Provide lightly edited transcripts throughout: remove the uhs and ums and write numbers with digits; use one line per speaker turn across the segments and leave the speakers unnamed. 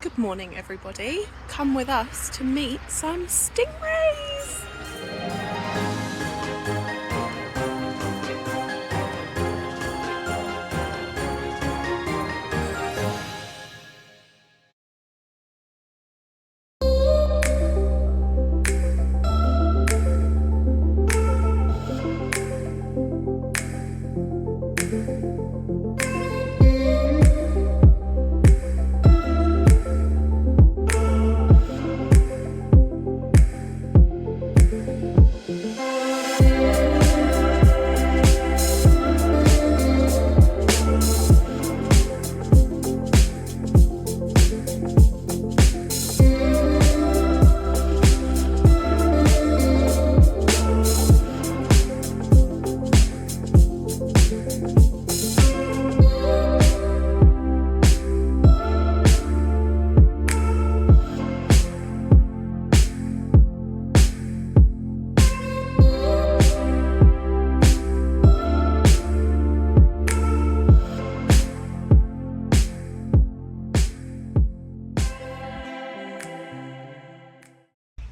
Good morning, everybody. Come with us to meet some stingrays.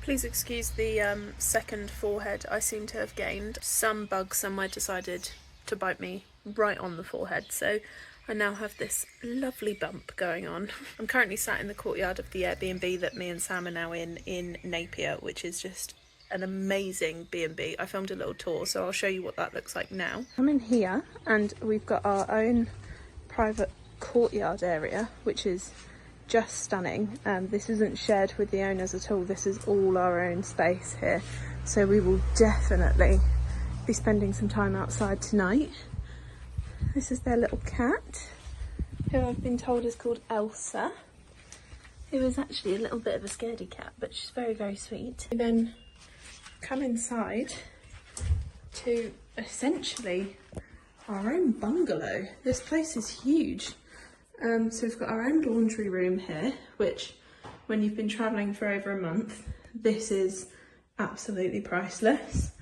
Please excuse the second forehead I seem to have gained. Some bug somewhere decided to bite me right on the forehead, so I now have this lovely bump going on. I'm currently sat in the courtyard of the Airbnb that me and Sam are now in Napier, which is just an amazing B&B. I filmed a little tour, so I'll show you what that looks like now. I'm in here and we've got our own private courtyard area, which is just stunning. This isn't shared with the owners at all. This is all our own space here, so we will definitely be spending some time outside tonight. This is their little cat, who I've been told is called Elsa, who is actually a little bit of a scaredy cat, but she's very, very sweet. We then come inside to essentially our own bungalow. This place is huge. So we've got our own laundry room here, which when you've been travelling for over a month, this is absolutely priceless.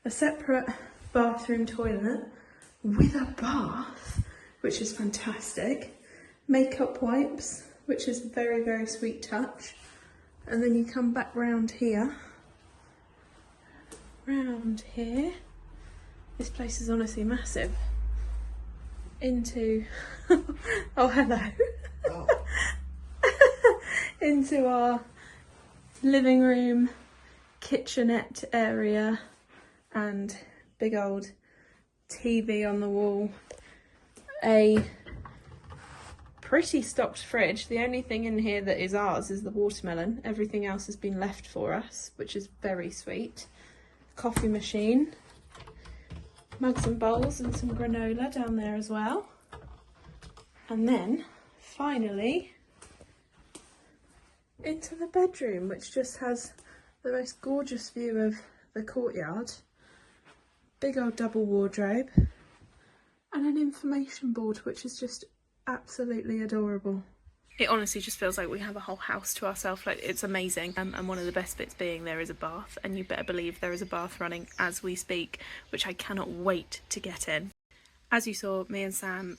A separate bathroom toilet with a bath, which is fantastic. Makeup wipes, which is a very, very sweet touch. And then you come back round here. This place is honestly massive. Into oh, hello. Oh. Into our living room, kitchenette area, and big old TV on the wall. A pretty stocked fridge. The only thing in here that is ours is the watermelon. Everything else has been left for us, which is very sweet. Coffee machine. Mugs and bowls and some granola down there as well. And then finally into the bedroom, which just has the most gorgeous view of the courtyard. Big old double wardrobe and an information board, which is just absolutely adorable. It honestly just feels like we have a whole house to ourselves. Like, it's amazing. And one of the best bits being there is a bath, and you better believe there is a bath running as we speak, which I cannot wait to get in. As you saw, me and Sam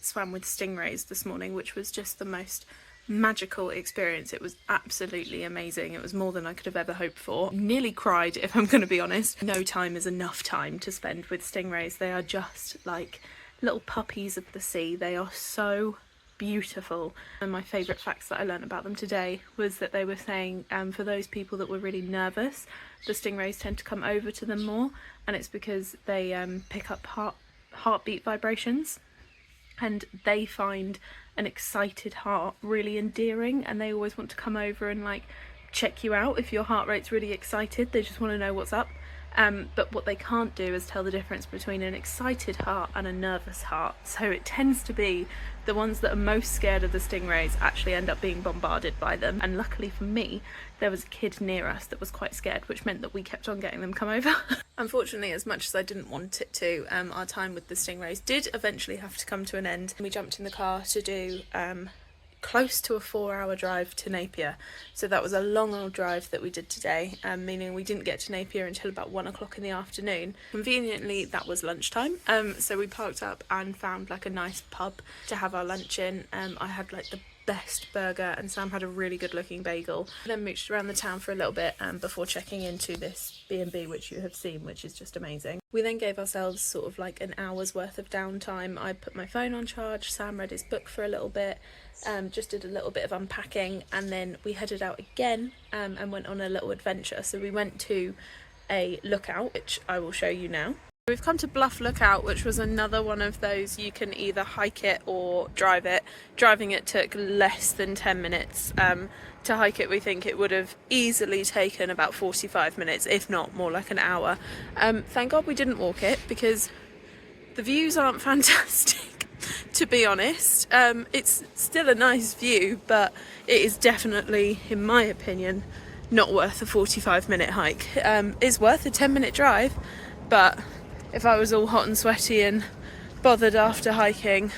swam with stingrays this morning, which was just the most magical experience. It was absolutely amazing. It was more than I could have ever hoped for. Nearly cried, if I'm going to be honest. No time is enough time to spend with stingrays. They are just like little puppies of the sea. They are so beautiful. And my favourite facts that I learned about them today was that they were saying for those people that were really nervous, the stingrays tend to come over to them more, and it's because they pick up heartbeat vibrations, and they find an excited heart really endearing, and they always want to come over and like check you out if your heart rate's really excited. They just want to know what's up. But what they can't do is tell the difference between an excited heart and a nervous heart. So it tends to be the ones that are most scared of the stingrays actually end up being bombarded by them. And luckily for me, there was a kid near us that was quite scared, which meant that we kept on getting them come over. Unfortunately, as much as I didn't want it to, our time with the stingrays did eventually have to come to an end. We jumped in the car to do close to a 4-hour drive to Napier. So that was a long old drive that we did today, meaning we didn't get to Napier until about 1 o'clock in the afternoon. Conveniently, that was lunchtime. So we parked up and found like a nice pub to have our lunch in. I had like the best burger, and Sam had a really good looking bagel. Then mooched around the town for a little bit before checking into this B&B, which you have seen, which is just amazing. We then gave ourselves sort of like an hour's worth of downtime. I put my phone on charge, Sam read his book for a little bit, just did a little bit of unpacking, and then we headed out again and went on a little adventure. So we went to a lookout, which I will show you now. We've come to Bluff Lookout, which was another one of those you can either hike it or drive it. Driving it took less than 10 minutes. To hike it, we think it would have easily taken about 45 minutes, if not more like an hour. Thank God we didn't walk it, because the views aren't fantastic, to be honest. It's still a nice view, but it is definitely, in my opinion, not worth a 45-minute hike. It's worth a 10-minute drive, but if I was all hot and sweaty and bothered after hiking,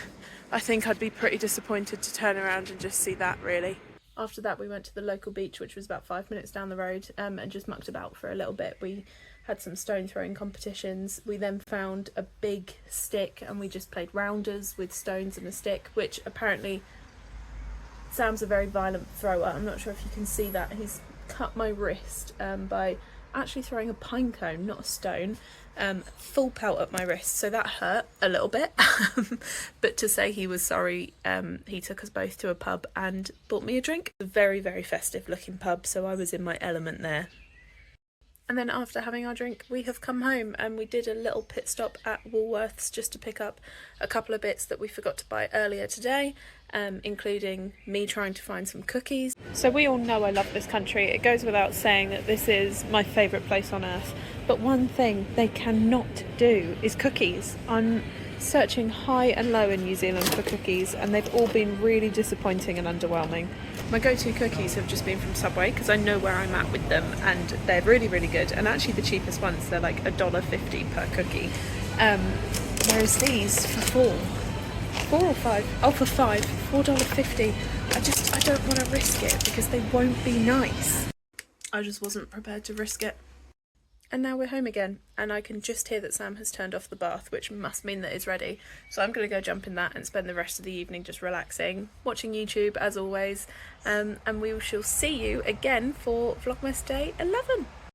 I think I'd be pretty disappointed to turn around and just see that, really. After that, we went to the local beach, which was about 5 minutes down the road, and just mucked about for a little bit. We had some stone throwing competitions. We then found a big stick and we just played rounders with stones and a stick, which apparently Sam's a very violent thrower. I'm not sure if you can see that. He's cut my wrist by actually throwing a pine cone, not a stone, full pelt at my wrist, so that hurt a little bit. But to say he was sorry, he took us both to a pub and bought me a drink. A very, very festive looking pub, so I was in my element there. And then after having our drink, we have come home, and we did a little pit stop at Woolworths just to pick up a couple of bits that we forgot to buy earlier today, including me trying to find some cookies. So we all know I love this country. It goes without saying that this is my favourite place on earth. But one thing they cannot do is cookies. I'm searching high and low in New Zealand for cookies, and they've all been really disappointing and underwhelming. My go-to cookies have just been from Subway, because I know where I'm at with them, and they're really, really good. And actually the cheapest ones, they're like $1.50 per cookie. Whereas these for $4 or $5, oh, for $5, $4.50. I don't want to risk it because they won't be nice. I just wasn't prepared to risk it. And now we're home again, and I can just hear that Sam has turned off the bath, which must mean that it's ready. So I'm going to go jump in that and spend the rest of the evening just relaxing, watching YouTube as always, and we shall see you again for Vlogmas Day 11.